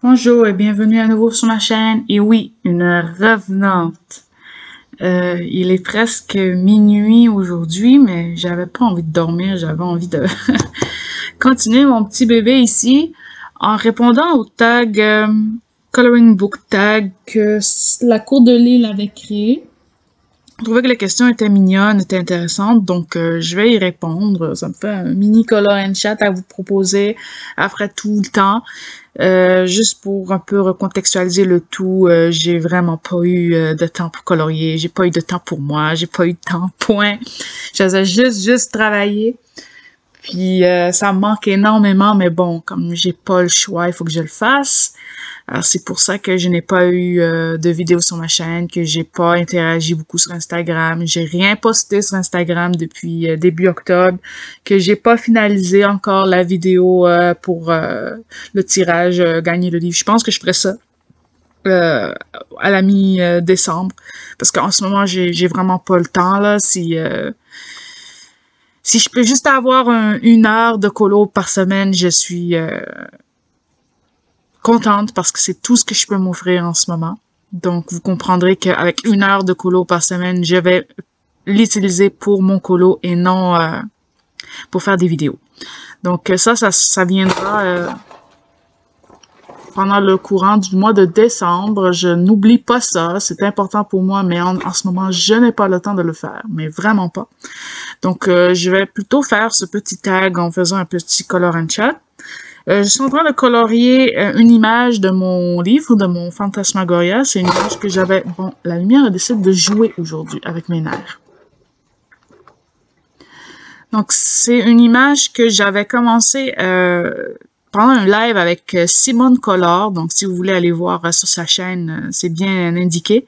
Bonjour et bienvenue à nouveau sur ma chaîne. Et oui, une revenante. Il est presque minuit aujourd'hui, mais j'avais pas envie de dormir, j'avais envie de continuer mon petit bébé ici en répondant au tag Coloring Book Tag que la cour de Lille avait créé. Je trouvais que les questions étaient mignonnes, étaient intéressantes, donc je vais y répondre. Ça me fait un mini color and chat à vous proposer après tout le temps. Juste pour un peu recontextualiser le tout, j'ai vraiment pas eu de temps pour colorier, j'ai pas eu de temps pour moi, j'ai pas eu de temps, point. J'avais juste travaillé. Puis ça me manque énormément, mais bon, comme j'ai pas le choix, il faut que je le fasse. Alors c'est pour ça que je n'ai pas eu de vidéos sur ma chaîne, que j'ai pas interagi beaucoup sur Instagram, j'ai rien posté sur Instagram depuis début octobre, que j'ai pas finalisé encore la vidéo pour le tirage gagner le livre. Je pense que je ferai ça euh, à la mi-décembre parce qu'en ce moment j'ai vraiment pas le temps là. Si je peux juste avoir une heure de colo par semaine, je suis contente parce que c'est tout ce que je peux m'offrir en ce moment. Donc, vous comprendrez qu'avec une heure de colo par semaine, je vais l'utiliser pour mon colo et non pour faire des vidéos. Donc, ça viendra pendant le courant du mois de décembre. Je n'oublie pas ça. C'est important pour moi, mais en ce moment, je n'ai pas le temps de le faire. Mais vraiment pas. Donc, je vais plutôt faire ce petit tag en faisant un petit color and chat. Je suis en train de colorier une image de mon livre, de mon Phantasmagoria. C'est une image que j'avais... Bon, la lumière a décidé de jouer aujourd'hui avec mes nerfs. Donc, c'est une image que j'avais commencé pendant un live avec Simone Collard. Donc, si vous voulez aller voir sur sa chaîne, c'est bien indiqué.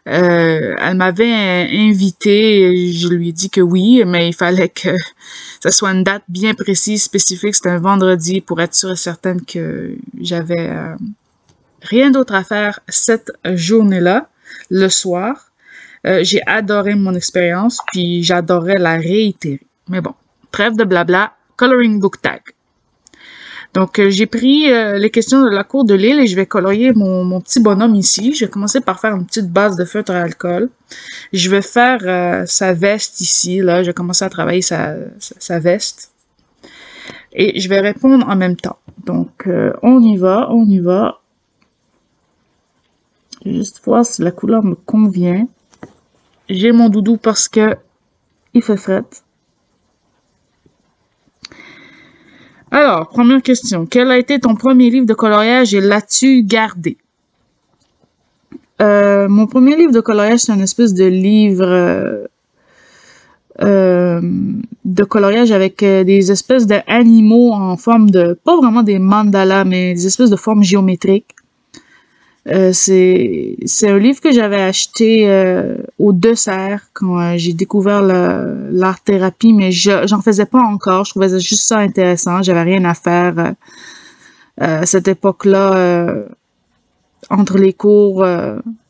Elle m'avait invité, je lui ai dit que oui, mais il fallait que ça soit une date bien précise, spécifique. C'était un vendredi pour être sûre et certaine que j'avais rien d'autre à faire cette journée-là, le soir. J'ai adoré mon expérience, puis j'adorerais la réitérer. Mais bon, trêve de blabla, coloring book tag. Donc, j'ai pris les questions de la cour de Lille et je vais colorier mon petit bonhomme ici. Je vais commencer par faire une petite base de feutre à alcool. Je vais faire sa veste ici. Là, je vais commencer à travailler sa veste. Et je vais répondre en même temps. Donc, on y va, on y va. Je vais juste voir si la couleur me convient. J'ai mon doudou parce que il fait fret. Alors, première question. Quel a été ton premier livre de coloriage et l'as-tu gardé? Mon premier livre de coloriage, c'est une espèce de livre de coloriage avec des espèces d'animaux en forme de, pas vraiment des mandalas, mais des espèces de formes géométriques. C'est un livre que j'avais acheté au Dessert quand j'ai découvert l'art-thérapie, mais j'en faisais pas encore. Je trouvais juste ça intéressant. J'avais rien à faire à cette époque-là entre les cours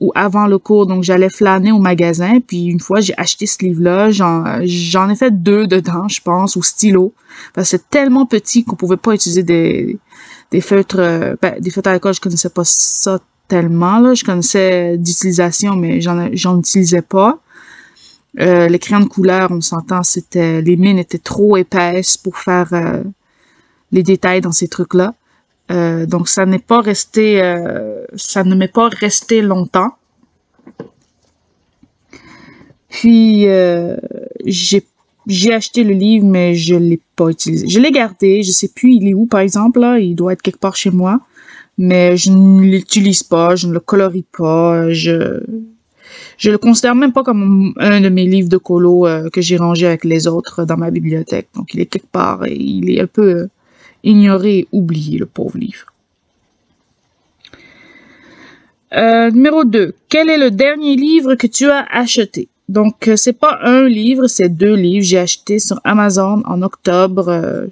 ou avant le cours. Donc, j'allais flâner au magasin. Puis, une fois, j'ai acheté ce livre-là. J'en ai fait 2 dedans, je pense, au stylo. Parce que c'est tellement petit qu'on pouvait pas utiliser des feutres, des feutres à alcool. Je connaissais pas ça tellement, là. Je connaissais d'utilisation, mais j'en utilisais pas. Les crayons de couleur, on s'entend, les mines étaient trop épaisses pour faire les détails dans ces trucs-là. Donc ça n'est pas resté, ça ne m'est pas resté longtemps. Puis j'ai acheté le livre, mais je l'ai pas utilisé. Je l'ai gardé, je sais plus il est où par exemple là, il doit être quelque part chez moi, mais je ne l'utilise pas, je ne le colorie pas, je le considère même pas comme un de mes livres de colo que j'ai rangé avec les autres dans ma bibliothèque. Donc il est quelque part et il est un peu ignoré et oublié, le pauvre livre. Numéro 2. Quel est le dernier livre que tu as acheté? Donc, c'est pas un livre, c'est 2 livres. J'ai acheté sur Amazon en octobre,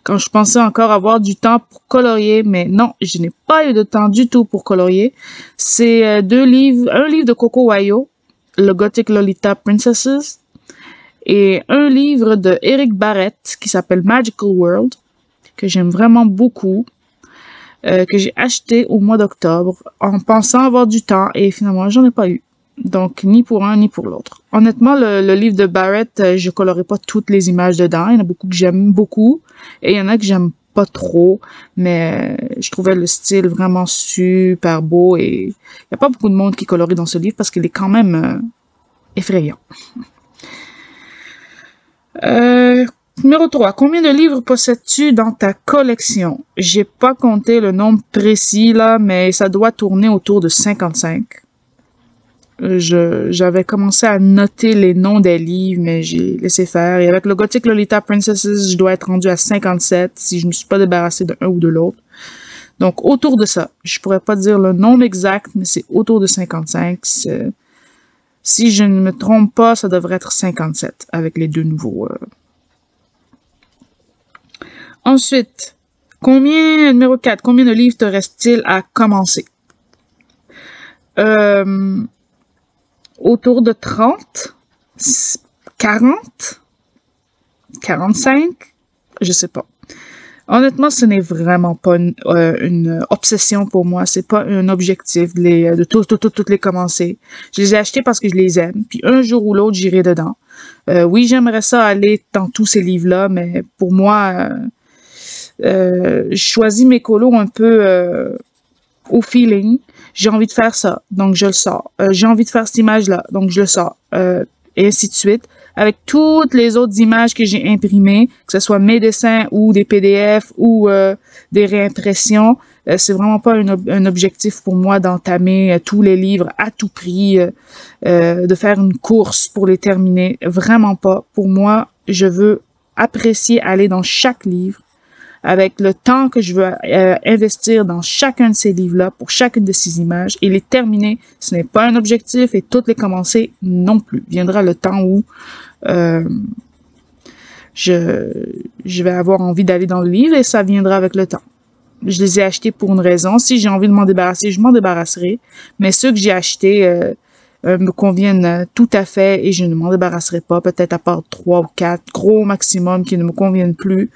quand je pensais encore avoir du temps pour colorier, mais non, je n'ai pas eu de temps du tout pour colorier. C'est 2 livres, un livre de Coco Wayo, le Gothic Lolita Princesses, et un livre de Eric Barrett qui s'appelle Magical World, que j'aime vraiment beaucoup. que j'ai acheté au mois d'octobre en pensant avoir du temps et finalement j'en ai pas eu. Donc ni pour un ni pour l'autre. Honnêtement, le livre de Barrett, je colorais pas toutes les images dedans. Il y en a beaucoup que j'aime beaucoup et il y en a que j'aime pas trop, mais je trouvais le style vraiment super beau et il y a pas beaucoup de monde qui colorie dans ce livre parce qu'il est quand même effrayant. Numéro 3. Combien de livres possèdes-tu dans ta collection? J'ai pas compté le nombre précis, là, mais ça doit tourner autour de 55. J'avais commencé à noter les noms des livres, mais j'ai laissé faire. Et avec le Gothic Lolita Princesses, je dois être rendu à 57 si je me suis pas débarrassé d'un ou de l'autre. Donc, autour de ça. Je pourrais pas dire le nombre exact, mais c'est autour de 55. Si je ne me trompe pas, ça devrait être 57 avec les deux nouveaux. Ensuite, numéro 4, combien de livres te reste-t-il à commencer? Autour de 30, 40, 45, je sais pas. Honnêtement, ce n'est vraiment pas une obsession pour moi. C'est pas un objectif de toutes les commencer. Je les ai achetés parce que je les aime. Puis un jour ou l'autre, j'irai dedans. Oui, j'aimerais ça aller dans tous ces livres-là, mais pour moi, je choisis mes colos un peu au feeling. J'ai envie de faire ça, donc je le sors. J'ai envie de faire cette image-là, donc je le sors. Et ainsi de suite. Avec toutes les autres images que j'ai imprimées, que ce soit mes dessins ou des PDF ou des réimpressions, c'est vraiment pas un objectif pour moi d'entamer tous les livres à tout prix, de faire une course pour les terminer. Vraiment pas. Pour moi, je veux apprécier aller dans chaque livre, avec le temps que je veux investir dans chacun de ces livres-là, pour chacune de ces images, et les terminer, ce n'est pas un objectif, et toutes les commencer non plus. Viendra le temps où je vais avoir envie d'aller dans le livre, et ça viendra avec le temps. Je les ai achetés pour une raison. Si j'ai envie de m'en débarrasser, je m'en débarrasserai, mais ceux que j'ai achetés me conviennent tout à fait, et je ne m'en débarrasserai pas, peut-être à part 3 ou 4, gros maximum, qui ne me conviennent plus.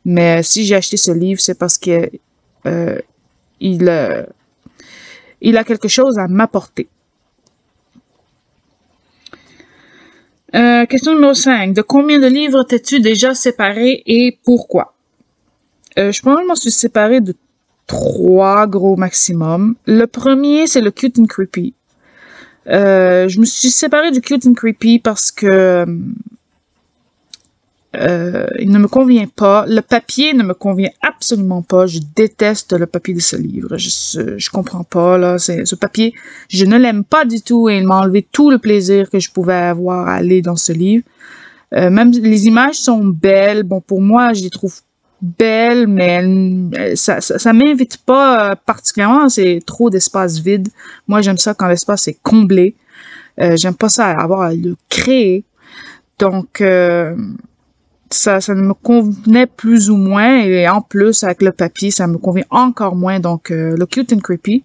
Mais si j'ai acheté ce livre, c'est parce que il a quelque chose à m'apporter. Question numéro 5. De combien de livres t'es-tu déjà séparé et pourquoi? Je pense que je m'en suis séparée de 3 gros maximum. Le premier, c'est le Cute and Creepy. Je me suis séparée du Cute and Creepy parce que il ne me convient pas. Le papier ne me convient absolument pas. Je déteste le papier de ce livre. Je comprends pas, là. Ce papier, je ne l'aime pas du tout et il m'a enlevé tout le plaisir que je pouvais avoir à aller dans ce livre. Même les images sont belles. Bon, pour moi, je les trouve belles, mais ça m'invite pas particulièrement. C'est trop d'espace vide. Moi, j'aime ça quand l'espace est comblé. J'aime pas ça avoir à le créer. Donc, ça me convenait plus ou moins, et en plus, avec le papier, ça me convient encore moins, donc le Cute and Creepy.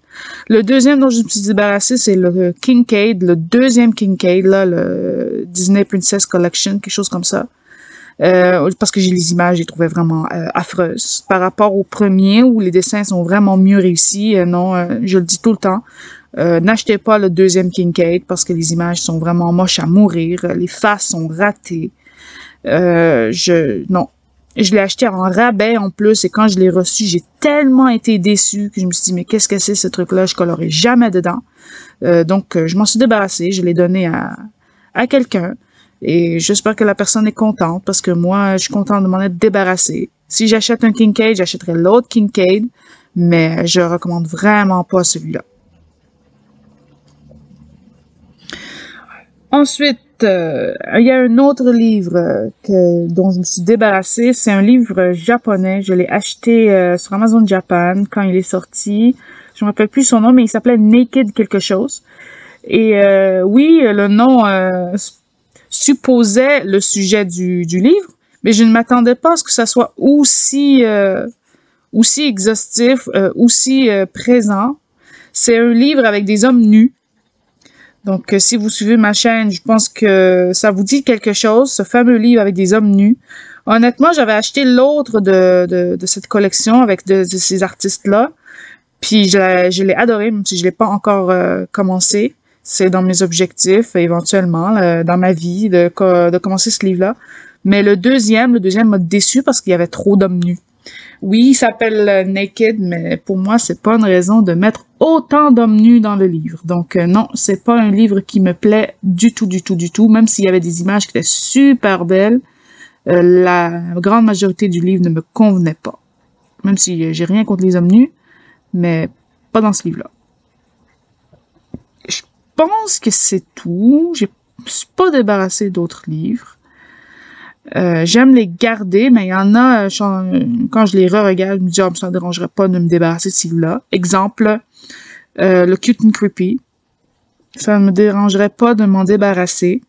Le deuxième dont je me suis débarrassée, c'est le Kincaid, le deuxième Kincaid, là, le Disney Princess Collection, quelque chose comme ça. Parce que j'ai les images, je les trouvais vraiment affreuses. Par rapport au premier, où les dessins sont vraiment mieux réussis, non, je le dis tout le temps, n'achetez pas le deuxième Kincaid, parce que les images sont vraiment moches à mourir, les faces sont ratées. Non. Je l'ai acheté en rabais en plus, et quand je l'ai reçu, j'ai tellement été déçue que je me suis dit, mais qu'est-ce que c'est ce truc-là? Je colorerai jamais dedans. Donc, je m'en suis débarrassée, je l'ai donné à quelqu'un, et j'espère que la personne est contente, parce que moi, je suis contente de m'en être débarrassée. Si j'achète un Kincaid, j'achèterai l'autre Kincaid, mais je recommande vraiment pas celui-là. Ensuite, il y a un autre livre dont je me suis débarrassée. C'est un livre japonais. Je l'ai acheté sur Amazon Japan quand il est sorti. Je me rappelle plus son nom, mais il s'appelait Naked quelque chose. Et oui, le nom supposait le sujet du livre, mais je ne m'attendais pas à ce que ça soit aussi exhaustif, aussi présent. C'est un livre avec des hommes nus. Donc, si vous suivez ma chaîne, je pense que ça vous dit quelque chose, ce fameux livre avec des hommes nus. Honnêtement, j'avais acheté l'autre de cette collection avec de ces artistes-là. Puis je l'ai adoré, même si je l'ai pas encore commencé. C'est dans mes objectifs, éventuellement, dans ma vie, de commencer ce livre-là. Mais le deuxième m'a déçu parce qu'il y avait trop d'hommes nus. Oui, il s'appelle Naked, mais pour moi, c'est pas une raison de mettre autant d'hommes nus dans le livre. Donc non, c'est pas un livre qui me plaît du tout, du tout, du tout. Même s'il y avait des images qui étaient super belles, la grande majorité du livre ne me convenait pas. Même si j'ai rien contre les hommes nus, mais pas dans ce livre-là. Je pense que c'est tout. Je suis pas débarrassée d'autres livres. J'aime les garder, mais il y en a, quand je les re-regarde, je me dis, ça ne dérangerait pas de me débarrasser de celui-là. Exemple, le Cute and Creepy. Ça ne me dérangerait pas de m'en débarrasser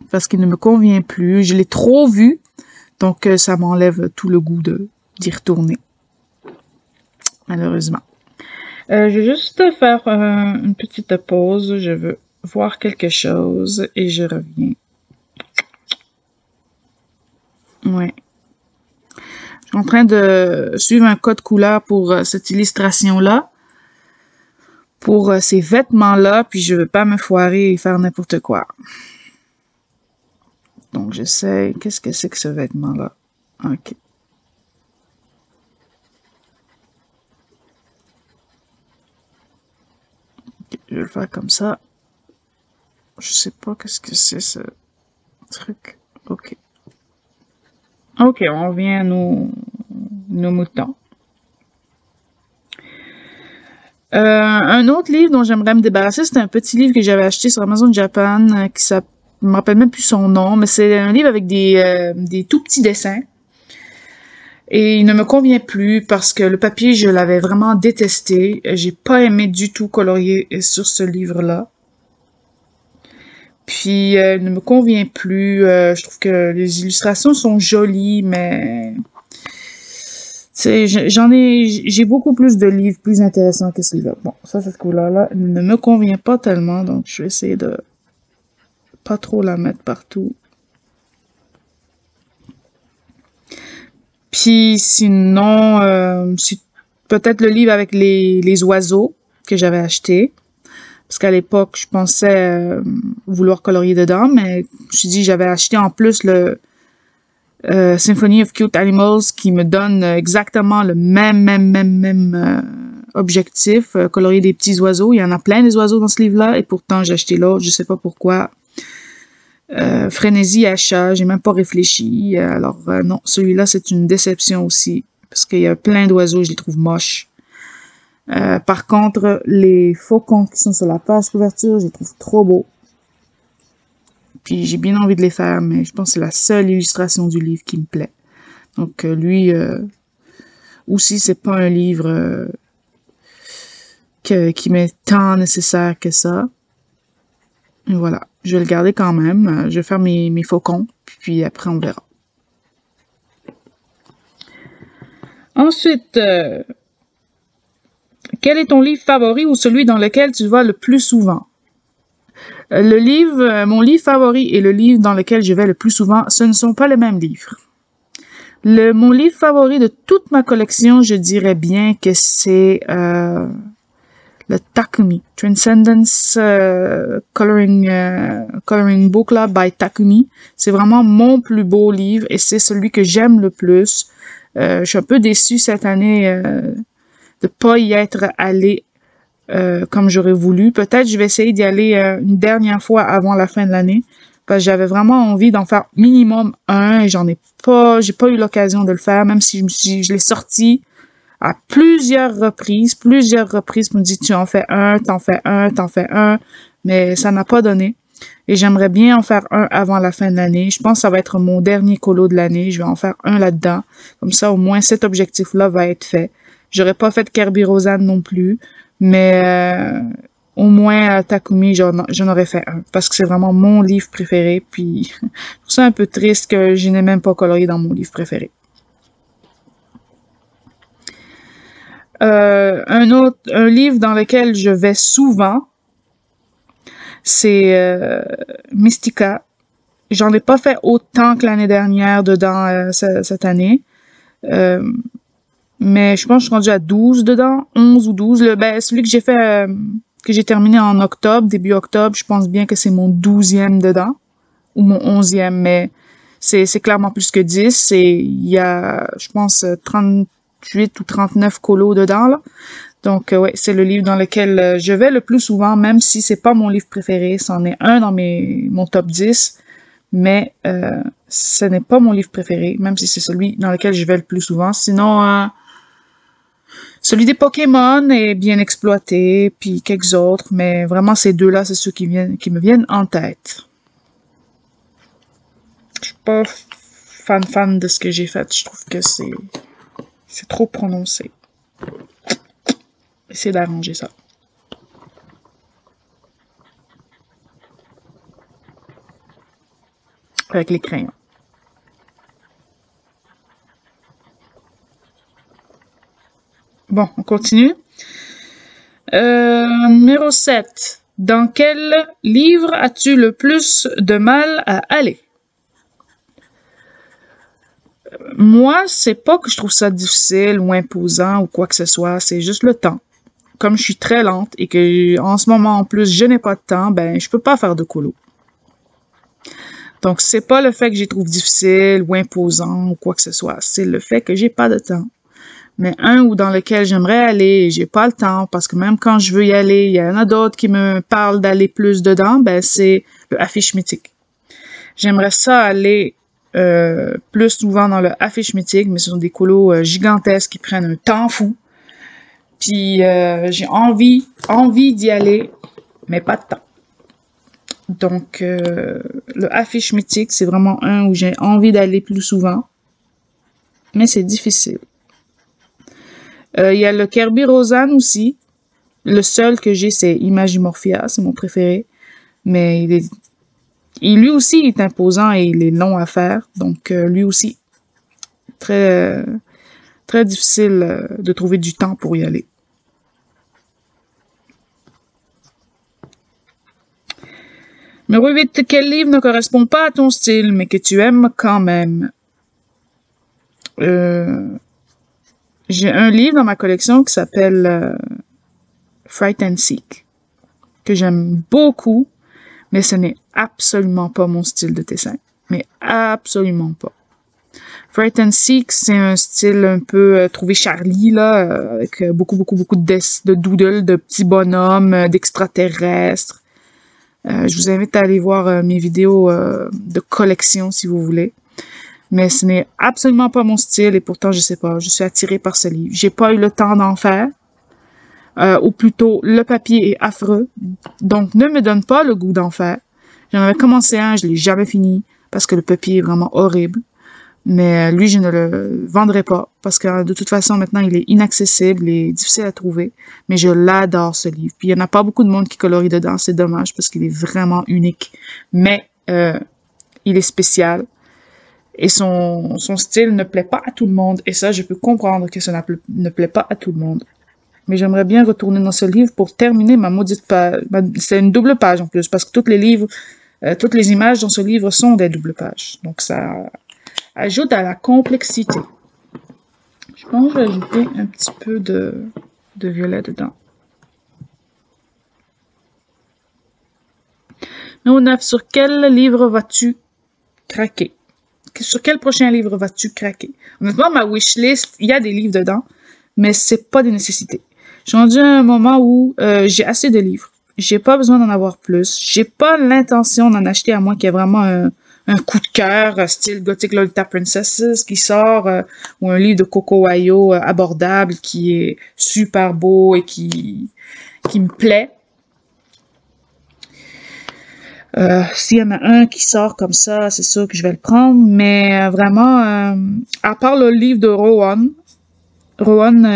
parce qu'il ne me convient plus. Je l'ai trop vu, donc ça m'enlève tout le goût d'y retourner. Malheureusement. Je vais juste faire une petite pause. Je veux voir quelque chose et je reviens. Ouais. Je suis en train de suivre un code couleur pour cette illustration-là. Pour ces vêtements-là, puis je veux pas me foirer et faire n'importe quoi. Donc j'essaie. Qu'est-ce que c'est que ce vêtement-là? Ok. Je vais le faire comme ça. Je sais pas qu'est-ce que c'est ce truc. Ok. Ok, on revient à nos moutons. Un autre livre dont j'aimerais me débarrasser, c'est un petit livre que j'avais acheté sur Amazon Japan, qui s'appelle, je me rappelle même plus son nom, mais c'est un livre avec des tout petits dessins. Et il ne me convient plus parce que le papier, je l'avais vraiment détesté. J'ai pas aimé du tout colorier sur ce livre-là. Puis, il ne me convient plus. Je trouve que les illustrations sont jolies, mais j'ai beaucoup plus de livres plus intéressants que celui-là. Bon, ça, cette couleur-là ne me convient pas tellement, donc je vais essayer de pas trop la mettre partout. Puis sinon, c'est peut-être le livre avec les oiseaux que j'avais acheté. Parce qu'à l'époque, je pensais vouloir colorier dedans, mais je me suis dit, j'avais acheté en plus le Symphony of Cute Animals qui me donne exactement le même objectif, colorier des petits oiseaux. Il y en a plein des oiseaux dans ce livre-là, et pourtant j'ai acheté l'autre, je sais pas pourquoi. Frénésie achat, j'ai même pas réfléchi. Alors non, celui-là c'est une déception aussi, parce qu'il y a plein d'oiseaux, je les trouve moches. Par contre, les faucons qui sont sur la page couverture, je les trouve trop beaux. Puis j'ai bien envie de les faire, mais je pense que c'est la seule illustration du livre qui me plaît. Donc lui aussi, c'est pas un livre qui m'est tant nécessaire que ça. Et voilà, je vais le garder quand même. Je vais faire mes faucons, puis après on verra. Ensuite, quel est ton livre favori ou celui dans lequel tu vas le plus souvent? Mon livre favori et le livre dans lequel je vais le plus souvent, ce ne sont pas les mêmes livres. Mon livre favori de toute ma collection, je dirais bien que c'est le Takumi, Transcendence Coloring Book là, by Takumi. C'est vraiment mon plus beau livre et c'est celui que j'aime le plus. Je suis un peu déçue cette année de pas y être allée comme j'aurais voulu. Peut-être je vais essayer d'y aller une dernière fois avant la fin de l'année parce que j'avais vraiment envie d'en faire minimum un et j'ai pas eu l'occasion de le faire, même si je l'ai sorti à plusieurs reprises pour me dire tu en fais un, t'en fais un, mais ça n'a pas donné. Et j'aimerais bien en faire un avant la fin de l'année. Je pense que ça va être mon dernier colo de l'année. Je vais en faire un là-dedans. Comme ça, au moins, cet objectif-là va être fait. J'aurais pas fait Kirby Rosanne non plus, mais au moins Takumi, j'en aurais fait un. Parce que c'est vraiment mon livre préféré. Puis, je trouve ça un peu triste que je n'ai même pas colorié dans mon livre préféré. Un livre dans lequel je vais souvent, c'est Mystica. J'en ai pas fait autant que l'année dernière dedans cette année. Mais je pense que je suis rendue à 12 dedans, 11 ou 12. Celui que j'ai fait, que j'ai terminé en octobre, début octobre, je pense bien que c'est mon 12e dedans, ou mon 11e, mais c'est clairement plus que 10. Et il y a, je pense, 38 ou 39 colos dedans, là. Donc, ouais, c'est le livre dans lequel je vais le plus souvent, même si c'est pas mon livre préféré. C'en est un dans mon top 10, mais ce n'est pas mon livre préféré, même si c'est celui dans lequel je vais le plus souvent. Sinon, celui des Pokémon est bien exploité, puis quelques autres, mais vraiment ces deux-là, c'est ceux qui me viennent en tête. Je suis pas fan de ce que j'ai fait. Je trouve que c'est trop prononcé. Essayez d'arranger ça. Avec les crayons. Bon, on continue. Numéro 7. Dans quel livre as-tu le plus de mal à aller? Moi, c'est pas que je trouve ça difficile ou imposant ou quoi que ce soit, c'est juste le temps. Comme je suis très lente et que en ce moment en plus je n'ai pas de temps, ben je peux pas faire de colo. Donc c'est pas le fait que je trouve difficile ou imposant ou quoi que ce soit, c'est le fait que j'ai pas de temps. Mais un ou dans lequel j'aimerais aller et j'ai pas le temps parce que même quand je veux y aller, il y en a d'autres qui me parlent d'aller plus dedans, ben c'est le affiche mythique. J'aimerais ça aller plus souvent dans le affiche mythique, mais ce sont des colos gigantesques qui prennent un temps fou. Puis j'ai envie d'y aller, mais pas de temps. Donc le affiche mythique, c'est vraiment un où j'ai envie d'aller plus souvent, mais c'est difficile. Il y a le Kerby Roseanne aussi. Le seul que j'ai, c'est Imagimorphia, c'est mon préféré. Mais lui aussi, il est imposant et il est long à faire. Donc, lui aussi, très, très difficile de trouver du temps pour y aller. Numéro 8. Quel livre ne correspond pas à ton style, mais que tu aimes quand même? J'ai un livre dans ma collection qui s'appelle Fright and Seek, que j'aime beaucoup, mais ce n'est absolument pas mon style de dessin. Mais absolument pas. Fright and Seek, c'est un style un peu trouvé Charlie, là, avec beaucoup de doodles, de petits bonhommes, d'extraterrestres. Je vous invite à aller voir mes vidéos de collection si vous voulez. Mais ce n'est absolument pas mon style et pourtant, je sais pas, je suis attirée par ce livre. J'ai pas eu le temps d'en faire. Ou plutôt, le papier est affreux. Donc, ne me donne pas le goût d'en faire. J'en avais commencé un, je l'ai jamais fini parce que le papier est vraiment horrible. Mais lui, je ne le vendrai pas parce que de toute façon, maintenant, il est inaccessible et difficile à trouver. Mais je l'adore, ce livre. Puis, il n'y en a pas beaucoup de monde qui colorie dedans. C'est dommage parce qu'il est vraiment unique. Mais il est spécial. Et son style ne plaît pas à tout le monde. Et ça, je peux comprendre que ça ne plaît pas à tout le monde. Mais j'aimerais bien retourner dans ce livre pour terminer ma maudite page. C'est une double page en plus, parce que toutes les images dans ce livre sont des doubles pages. Donc ça ajoute à la complexité. Je pense que je vais ajouter un petit peu de violet dedans. Numéro 9. Sur quel livre vas-tu craquer? Sur quel prochain livre vas-tu craquer? Honnêtement, ma wishlist, il y a des livres dedans, mais c'est pas des nécessités. J'ai rendu à un moment où j'ai assez de livres. J'ai pas besoin d'en avoir plus. J'ai pas l'intention d'en acheter à moins qu'il y ait vraiment un coup de cœur, style Gothic Lolita Princesses qui sort, ou un livre de Coco Wayo abordable qui est super beau et qui me plaît. S'il y en a un qui sort comme ça, c'est sûr que je vais le prendre. Mais vraiment, à part le livre de Rowan,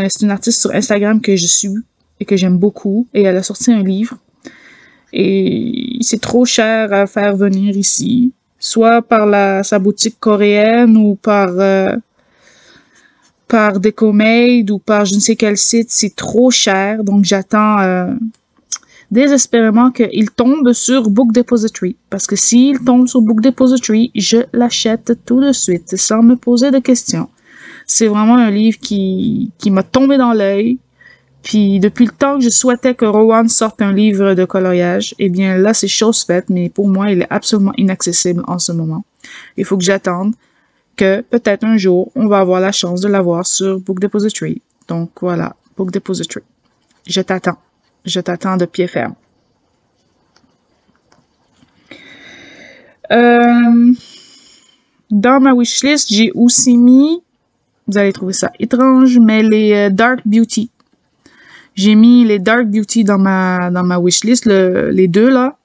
c'est une artiste sur Instagram que je suis et que j'aime beaucoup. Et elle a sorti un livre. Et c'est trop cher à faire venir ici. Soit par sa boutique coréenne ou par DecoMade ou par je ne sais quel site. C'est trop cher. Donc j'attends désespérément qu'il tombe sur Book Depository. Parce que s'il tombe sur Book Depository, je l'achète tout de suite, sans me poser de questions. C'est vraiment un livre qui m'a tombé dans l'œil. Puis depuis le temps que je souhaitais que Rowan sorte un livre de coloriage, eh bien là c'est chose faite, mais pour moi il est absolument inaccessible en ce moment. Il faut que j'attende que peut-être un jour on va avoir la chance de l'avoir sur Book Depository. Donc voilà, Book Depository. Je t'attends de pied ferme. Dans ma wishlist, j'ai aussi mis, vous allez trouver ça étrange, mais les Dark Beauty. J'ai mis les Dark Beauty dans ma wishlist, les deux là.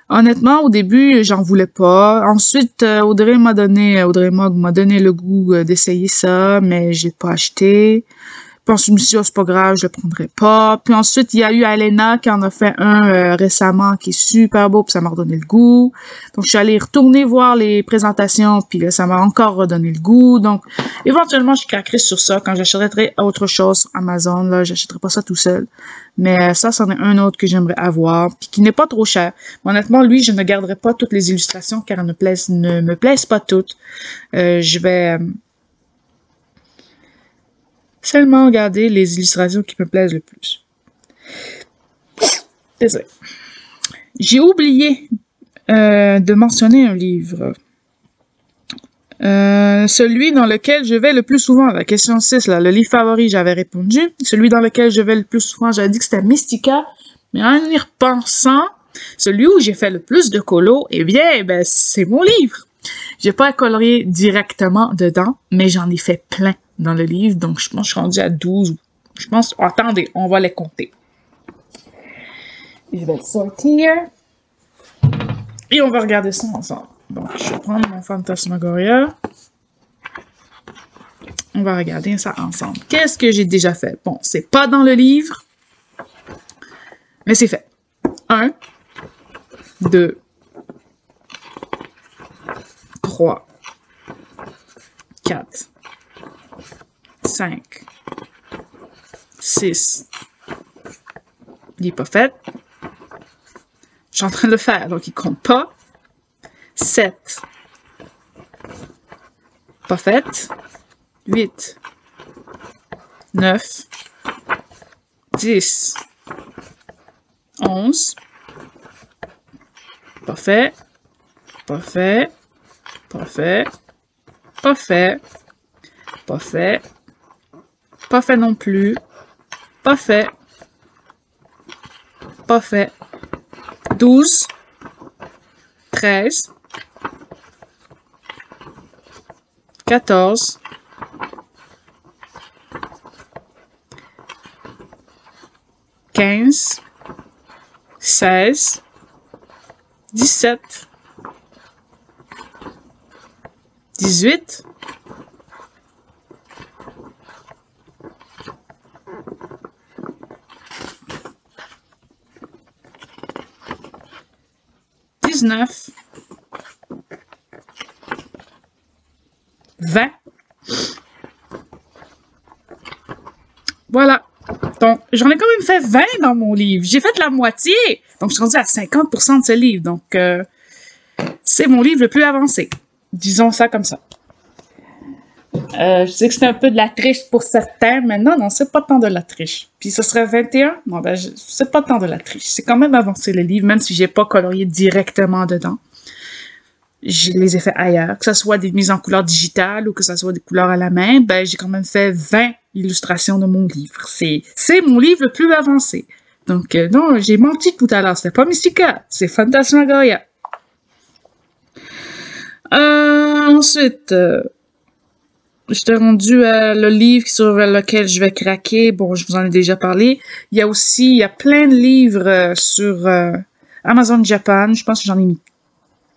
Honnêtement, au début, j'en voulais pas. Ensuite, Audrey Mogg m'a donné le goût d'essayer ça, mais j'ai pas acheté. Puis ensuite, je me suis dit, oh, c'est pas grave, je le prendrai pas. Puis ensuite, il y a eu Alena qui en a fait un récemment qui est super beau, puis ça m'a redonné le goût. Donc, je suis allée retourner voir les présentations, puis là, ça m'a encore redonné le goût. Donc, éventuellement, je craquerai sur ça quand j'achèterai autre chose sur Amazon. Là, j'achèterai pas ça tout seul. Mais ça, c'en est un autre que j'aimerais avoir, puis qui n'est pas trop cher. Mais honnêtement, lui, je ne garderai pas toutes les illustrations, car elles ne me plaisent pas toutes. Je vais seulement regarder les illustrations qui me plaisent le plus. Désolé. J'ai oublié de mentionner un livre. Celui dans lequel je vais le plus souvent, la question 6, là, le livre favori, j'avais répondu. Celui dans lequel je vais le plus souvent, j'avais dit que c'était Mystica. Mais en y repensant, celui où j'ai fait le plus de colo, eh bien, ben, c'est mon livre. J'ai pas colorié directement dedans, mais j'en ai fait plein dans le livre. Donc, je pense que je suis rendue à 12. Je pense, attendez, on va les compter. Je vais le sortir. Et on va regarder ça ensemble. Donc, je vais prendre mon Phantasmagoria. On va regarder ça ensemble. Qu'est-ce que j'ai déjà fait? Bon, c'est pas dans le livre, mais c'est fait. 1, 2, 3, 4, 5, 6. Il n'est pas fait. Je suis en train de le faire, donc il compte pas. 7. Pas fait. 8. 9. 10. 11. Pas fait. Pas fait. Pas fait. Pas fait. Pas fait. Pas fait non plus. Pas fait. Pas fait. 12. 13. 14. 15. 16. 17. 18. 19. 20. Voilà. Donc, j'en ai quand même fait 20 dans mon livre. J'ai fait la moitié. Donc, je suis rendue à 50% de ce livre. Donc, c'est mon livre le plus avancé. Disons ça comme ça. Je sais que c'est un peu de la triche pour certains, mais non, c'est pas tant de la triche. Puis ce serait 21? Non, ben, c'est pas tant de la triche. C'est quand même avancé le livre, même si j'ai pas colorié directement dedans. Je les ai fait ailleurs, que ce soit des mises en couleur digitale ou que ce soit des couleurs à la main, ben j'ai quand même fait 20 illustrations de mon livre. C'est mon livre le plus avancé. Donc non, j'ai menti tout à l'heure, c'était pas Mystica, c'est Phantasmagoria. Ensuite, j'étais rendue à le livre sur lequel je vais craquer. Bon, je vous en ai déjà parlé. Il y a plein de livres sur Amazon Japan. Je pense que j'en ai mis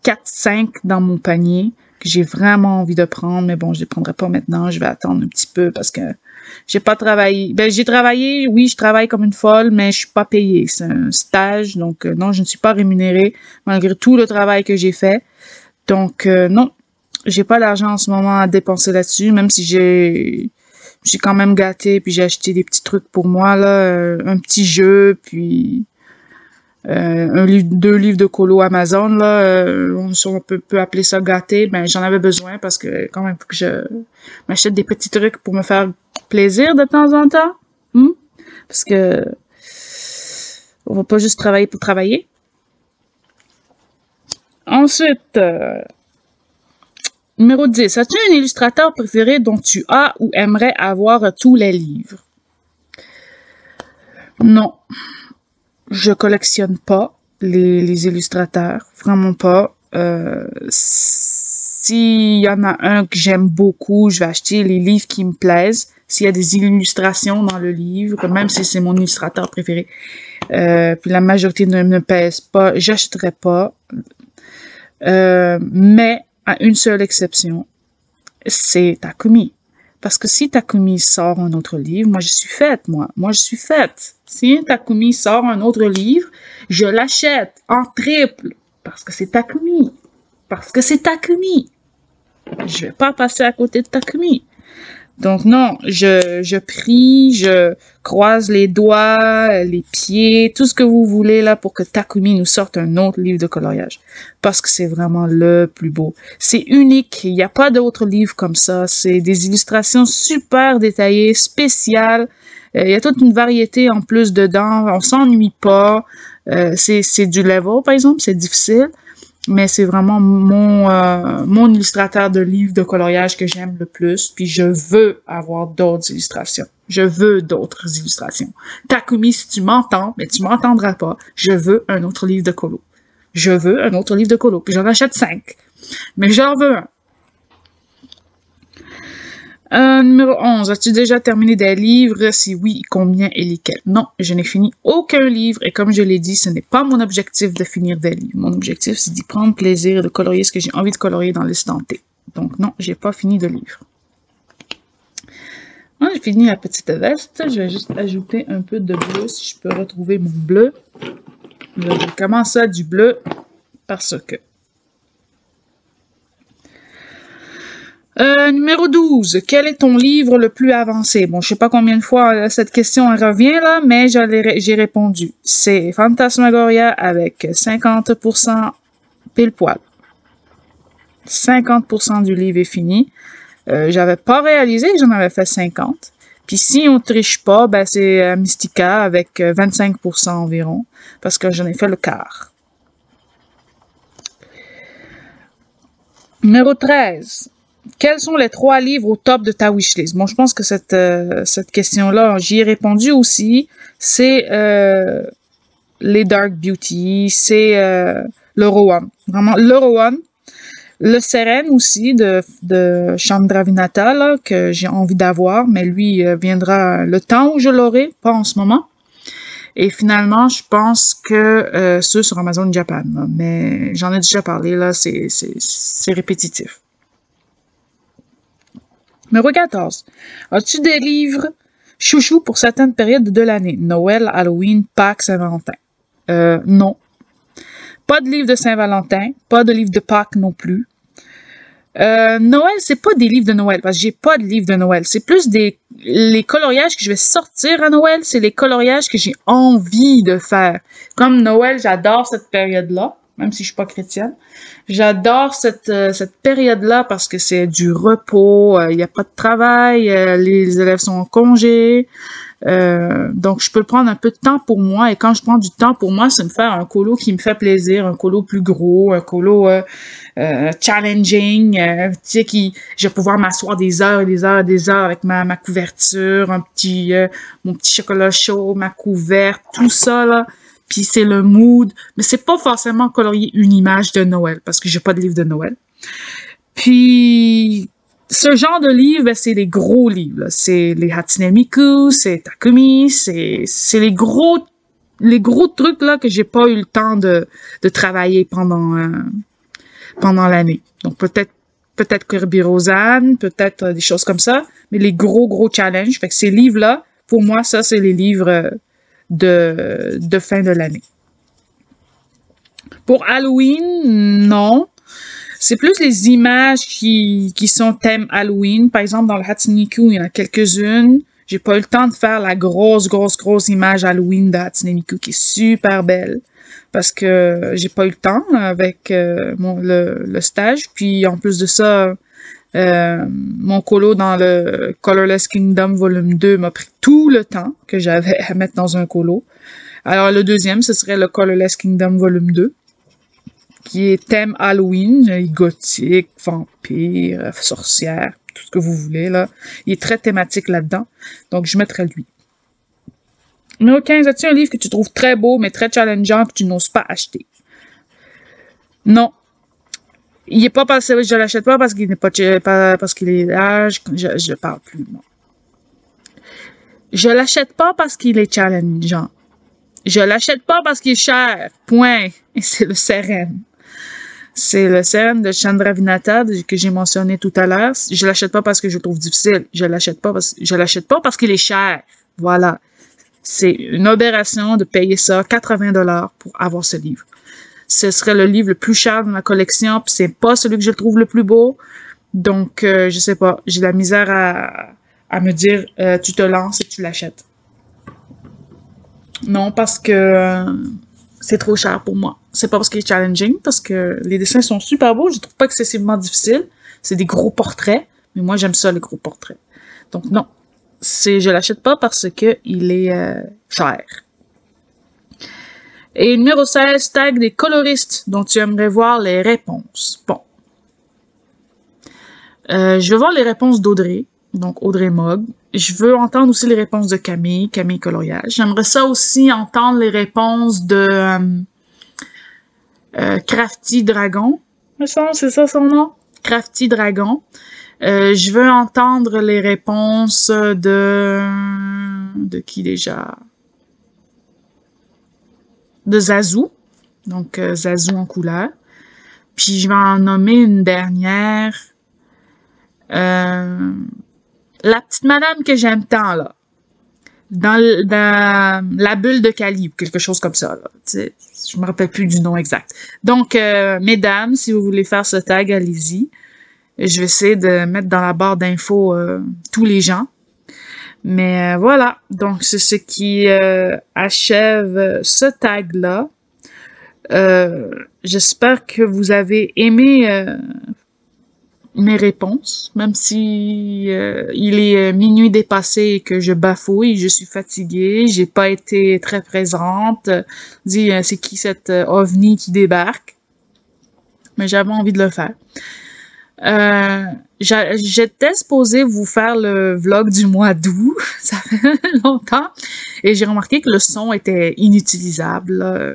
4-5 dans mon panier que j'ai vraiment envie de prendre, mais bon, je les prendrai pas maintenant, je vais attendre un petit peu parce que j'ai pas travaillé. Ben, j'ai travaillé, oui, je travaille comme une folle, mais je suis pas payée. C'est un stage, donc non, je ne suis pas rémunérée malgré tout le travail que j'ai fait. Donc non, j'ai pas d'argent en ce moment à dépenser là-dessus, même si j'ai quand même gâté, puis j'ai acheté des petits trucs pour moi, là, un petit jeu, puis deux livres de colo Amazon, là, on peut appeler ça gâté, ben j'en avais besoin parce que quand même faut que je m'achète des petits trucs pour me faire plaisir de temps en temps. Parce que on va pas juste travailler pour travailler. Ensuite, numéro 10. As-tu un illustrateur préféré dont tu as ou aimerais avoir tous les livres? Non. Je collectionne pas les illustrateurs. Vraiment pas. S'il y en a un que j'aime beaucoup, je vais acheter les livres qui me plaisent. S'il y a des illustrations dans le livre, même si c'est mon illustrateur préféré, puis la majorité ne me pèse pas, j'achèterai pas. Mais à une seule exception, c'est Takumi. Parce que si Takumi sort un autre livre, moi je suis faite, moi je suis faite. Si Takumi sort un autre livre, je l'achète en triple. Parce que c'est Takumi. Parce que c'est Takumi. Je vais pas passer à côté de Takumi. Donc non, je prie, je croise les doigts, les pieds, tout ce que vous voulez là pour que Takumi nous sorte un autre livre de coloriage. Parce que c'est vraiment le plus beau. C'est unique, il n'y a pas d'autres livres comme ça. C'est des illustrations super détaillées, spéciales. Il y a toute une variété en plus dedans, on s'ennuie pas. C'est du level par exemple, c'est difficile. Mais c'est vraiment mon illustrateur de livres de coloriage que j'aime le plus. Puis je veux avoir d'autres illustrations. Je veux d'autres illustrations. Takumi, si tu m'entends, mais tu m'entendras pas, je veux un autre livre de colo. Je veux un autre livre de colo. Puis j'en achète 5. Mais j'en veux un. Numéro 11. As-tu déjà terminé des livres? Si oui, combien et lesquels? Non, je n'ai fini aucun livre et comme je l'ai dit, ce n'est pas mon objectif de finir des livres. Mon objectif, c'est d'y prendre plaisir et de colorier ce que j'ai envie de colorier dans l'instant T. Donc non, j'ai pas fini de livre. J'ai fini la petite veste. Je vais juste ajouter un peu de bleu si je peux retrouver mon bleu. Là, je commence à du bleu parce que... Numéro 12. Quel est ton livre le plus avancé? Bon, je sais pas combien de fois cette question revient là, mais j'ai répondu. C'est Phantasmagoria avec 50% pile poil. 50% du livre est fini. J'avais pas réalisé que j'en avais fait 50. Puis si on triche pas, ben c'est Mystica avec 25% environ, parce que j'en ai fait le quart. Numéro 13. Quels sont les 3 livres au top de ta wishlist? Bon, je pense que cette question-là, j'y ai répondu aussi. C'est les Dark Beauty, c'est le Rowan. Vraiment, le Rowan. Le Seren aussi de Chandravinata, là, que j'ai envie d'avoir, mais lui viendra le temps où je l'aurai, pas en ce moment. Et finalement, je pense que ceux sur Amazon Japan, là, mais j'en ai déjà parlé, là, c'est répétitif. Numéro 14. As-tu des livres chouchous pour certaines périodes de l'année? Noël, Halloween, Pâques, Saint-Valentin. Non. Pas de livre de Saint-Valentin, pas de livre de Pâques non plus. Noël, c'est pas des livres de Noël, parce que j'ai pas de livre de Noël. C'est plus les coloriages que je vais sortir à Noël, c'est les coloriages que j'ai envie de faire. Comme Noël, j'adore cette période-là, même si je suis pas chrétienne. J'adore cette période-là parce que c'est du repos, il y a pas de travail, les élèves sont en congé. Donc, je peux prendre un peu de temps pour moi. Et quand je prends du temps pour moi, c'est me faire un colo qui me fait plaisir, un colo plus gros, un colo challenging, tu sais, je vais pouvoir m'asseoir des heures et des heures et des heures avec ma couverture, mon petit chocolat chaud, ma couverte, tout ça, là. Puis c'est le mood. Mais c'est pas forcément colorier une image de Noël, parce que j'ai pas de livre de Noël. Puis... ce genre de livre, ben, c'est les gros livres. C'est les Hatsune Miku, c'est Takumi, c'est les gros trucs là que j'ai pas eu le temps de travailler pendant l'année. Donc peut-être Kirby Rosanne, peut-être des choses comme ça, mais les gros challenges. Fait que ces livres-là, pour moi, ça c'est les livres de fin de l'année. Pour Halloween, non. C'est plus les images qui sont thème Halloween. Par exemple, dans le Hatsune Miku, il y en a quelques-unes. J'ai pas eu le temps de faire la grosse image Halloween de Hatsune Miku qui est super belle. parce que j'ai pas eu le temps avec le stage. Puis en plus de ça, mon colo dans le Colorless Kingdom volume 2 m'a pris tout le temps que j'avais à mettre dans un colo. Alors le deuxième, ce serait le Colorless Kingdom volume 2, qui est thème Halloween, gothique, vampire, sorcière, tout ce que vous voulez, là. Il est très thématique là-dedans, donc je mettrais lui. Numéro 15, as-tu un livre que tu trouves très beau, mais très challengeant, que tu n'oses pas acheter? Non. Il est pas parce que je l'achète pas parce qu'il n'est pas parce qu'il est âge, je parle plus, non. Je l'achète pas parce qu'il est challengeant. Je l'achète pas parce qu'il est cher. Point. Et c'est le Seren. C'est le Seren de Chandra Vinata que j'ai mentionné tout à l'heure. Je l'achète pas parce que je le trouve difficile. Je l'achète pas parce qu'il est cher. Voilà. C'est une aberration de payer ça 80$ pour avoir ce livre. Ce serait le livre le plus cher dans la collection, puis c'est pas celui que je trouve le plus beau. Donc, je sais pas. J'ai la misère à me dire, tu te lances et tu l'achètes. Non, parce que c'est trop cher pour moi. C'est pas parce qu'il est challenging, parce que les dessins sont super beaux. Je trouve pas excessivement difficiles. C'est des gros portraits, mais moi, j'aime ça, les gros portraits. Donc, non. Je l'achète pas parce que il est cher. Et numéro 16, tag des coloristes dont tu aimerais voir les réponses. Bon. Je veux voir les réponses d'Audrey, donc Audrey Mogg. Je veux entendre aussi les réponses de Camille Coloriage. J'aimerais ça aussi entendre les réponses de Crafty Dragon. C'est ça son nom? Crafty Dragon. Je veux entendre les réponses de qui déjà? De Zazou. Donc, Zazou en couleur. Puis, je vais en nommer une dernière. La petite madame que j'aime tant, là. Dans la bulle de Cali, ou quelque chose comme ça, là. T'sais, je me rappelle plus du nom exact. Donc, mesdames, si vous voulez faire ce tag, allez-y. Je vais essayer de mettre dans la barre d'infos tous les gens. Mais voilà, donc c'est ce qui achève ce tag-là. J'espère que vous avez aimé mes réponses, même si il est minuit dépassé et que je bafouille, je suis fatiguée, j'ai pas été très présente. Dis, c'est qui cette ovni qui débarque? Mais j'avais envie de le faire. J'étais supposée vous faire le vlog du mois d'août, ça fait longtemps, et j'ai remarqué que le son était inutilisable, là.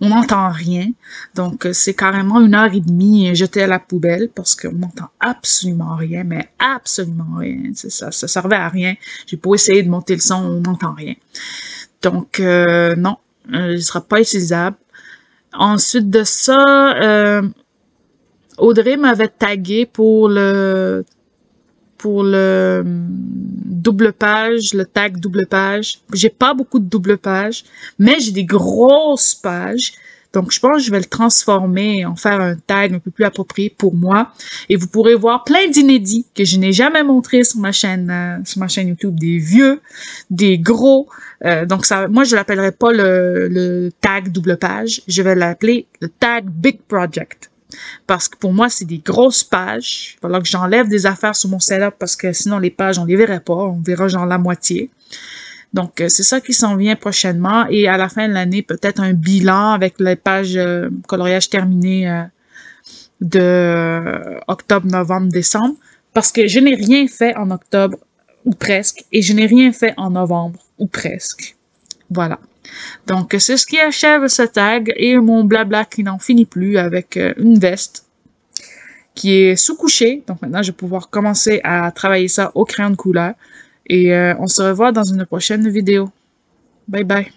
On n'entend rien, donc c'est carrément 1h30 jetée à la poubelle parce qu'on n'entend absolument rien, mais absolument rien, ça servait à rien. J'ai beau essayer de monter le son, on n'entend rien. Donc non, il ne sera pas utilisable. Ensuite de ça, Audrey m'avait tagué pour le double page, le tag double page. J'ai pas beaucoup de double page, mais j'ai des grosses pages. Donc, je pense que je vais le transformer et en faire un tag un peu plus approprié pour moi. Et vous pourrez voir plein d'inédits que je n'ai jamais montrés sur ma chaîne YouTube. Des vieux, des gros. Donc, ça, moi, je l'appellerai pas le tag double page. Je vais l'appeler le tag Big Project. Parce que pour moi, c'est des grosses pages. Il va falloir que j'enlève des affaires sur mon setup parce que sinon, les pages, on les verrait pas. On verra genre la moitié. Donc, c'est ça qui s'en vient prochainement. Et à la fin de l'année, peut-être un bilan avec les pages coloriage terminées de octobre, novembre, décembre. Parce que je n'ai rien fait en octobre, ou presque. Et je n'ai rien fait en novembre, ou presque. Voilà. Donc, c'est ce qui achève ce tag et mon blabla qui n'en finit plus avec une veste qui est sous-couchée. Donc, maintenant, je vais pouvoir commencer à travailler ça au crayon de couleur. Et on se revoit dans une prochaine vidéo. Bye bye.